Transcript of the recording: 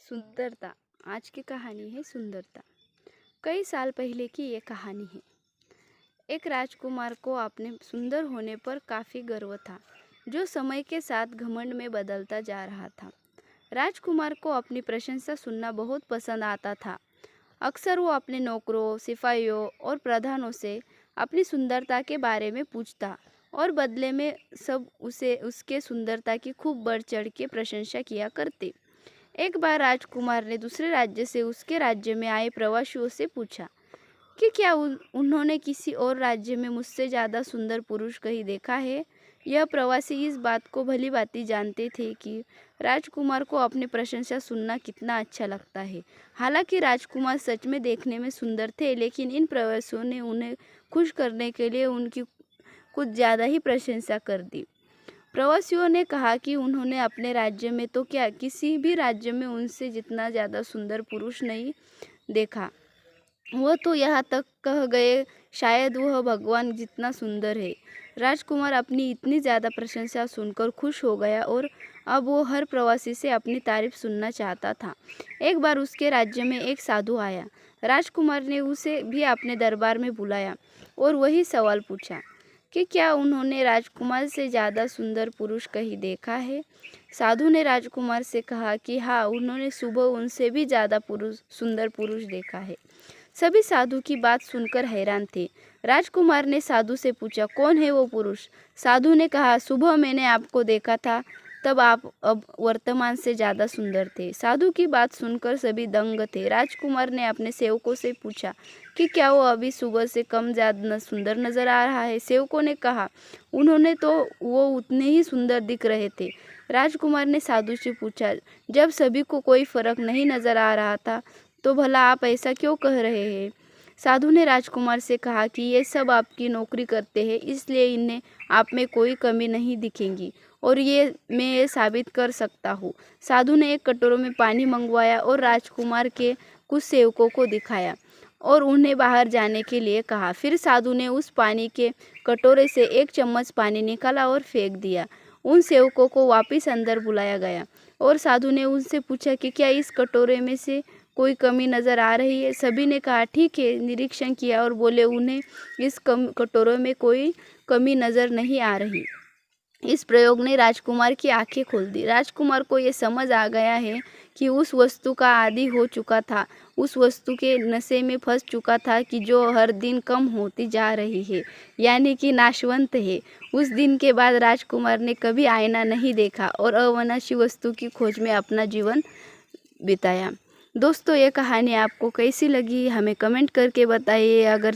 सुंदरता। आज की कहानी है सुंदरता। कई साल पहले की ये कहानी है। एक राजकुमार को अपने सुंदर होने पर काफ़ी गर्व था, जो समय के साथ घमंड में बदलता जा रहा था। राजकुमार को अपनी प्रशंसा सुनना बहुत पसंद आता था। अक्सर वो अपने नौकरों, सिपाहियों और प्रधानों से अपनी सुंदरता के बारे में पूछता और बदले में सब उसे उसके सुंदरता की खूब बढ़ चढ़ के प्रशंसा किया करते। एक बार राजकुमार ने दूसरे राज्य से उसके राज्य में आए प्रवासियों से पूछा कि क्या उन्होंने किसी और राज्य में मुझसे ज़्यादा सुंदर पुरुष कहीं देखा है। यह प्रवासी इस बात को भली भांति जानते थे कि राजकुमार को अपनी प्रशंसा सुनना कितना अच्छा लगता है। हालांकि राजकुमार सच में देखने में सुंदर थे, लेकिन इन प्रवासियों ने उन्हें खुश करने के लिए उनकी कुछ ज़्यादा ही प्रशंसा कर दी। प्रवासियों ने कहा कि उन्होंने अपने राज्य में तो क्या, किसी भी राज्य में उनसे जितना ज़्यादा सुंदर पुरुष नहीं देखा। वह तो यहाँ तक कह गए शायद वह भगवान जितना सुंदर है। राजकुमार अपनी इतनी ज़्यादा प्रशंसा सुनकर खुश हो गया और अब वो हर प्रवासी से अपनी तारीफ सुनना चाहता था। एक बार उसके राज्य में एक साधु आया। राजकुमार ने उसे भी अपने दरबार में बुलाया और वही सवाल पूछा कि क्या उन्होंने राजकुमार से ज़्यादा सुंदर पुरुष कहीं देखा है। साधु ने राजकुमार से कहा कि हाँ, उन्होंने सुबह उनसे भी ज़्यादा सुंदर पुरुष देखा है। सभी साधु की बात सुनकर हैरान थे। राजकुमार ने साधु से पूछा, कौन है वो पुरुष। साधु ने कहा, सुबह मैंने आपको देखा था, तब आप अब वर्तमान से ज़्यादा सुंदर थे। साधु की बात सुनकर सभी दंग थे। राजकुमार ने अपने सेवकों से पूछा कि क्या वो अभी सुबह से कम ज़्यादा सुंदर नजर आ रहा है। सेवकों ने कहा, उन्होंने तो वो उतने ही सुंदर दिख रहे थे। राजकुमार ने साधु से पूछा, जब सभी को कोई फर्क नहीं नजर आ रहा था, तो भला आप ऐसा क्यों कह रहे हैं। साधु ने राजकुमार से कहा कि ये सब आपकी नौकरी करते हैं, इसलिए इन्हें आप में कोई कमी नहीं दिखेगी और मैं ये साबित कर सकता हूँ। साधु ने एक कटोरे में पानी मंगवाया और राजकुमार के कुछ सेवकों को दिखाया और उन्हें बाहर जाने के लिए कहा। फिर साधु ने उस पानी के कटोरे से एक चम्मच पानी निकाला और फेंक दिया। उन सेवकों को वापस अंदर बुलाया गया और साधु ने उनसे पूछा कि क्या इस कटोरे में से कोई कमी नज़र आ रही है। सभी ने कहा ठीक है। निरीक्षण किया और बोले उन्हें इस कटोरे में कोई कमी नज़र नहीं आ रही। इस प्रयोग ने राजकुमार की आंखें खोल दी। राजकुमार को ये समझ आ गया है कि उस वस्तु का आदी हो चुका था, उस वस्तु के नशे में फंस चुका था कि जो हर दिन कम होती जा रही है, यानी कि नाशवंत है। उस दिन के बाद राजकुमार ने कभी आईना नहीं देखा और अविनाशी वस्तु की खोज में अपना जीवन बिताया। दोस्तों, ये कहानी आपको कैसी लगी हमें कमेंट करके बताइए। अगर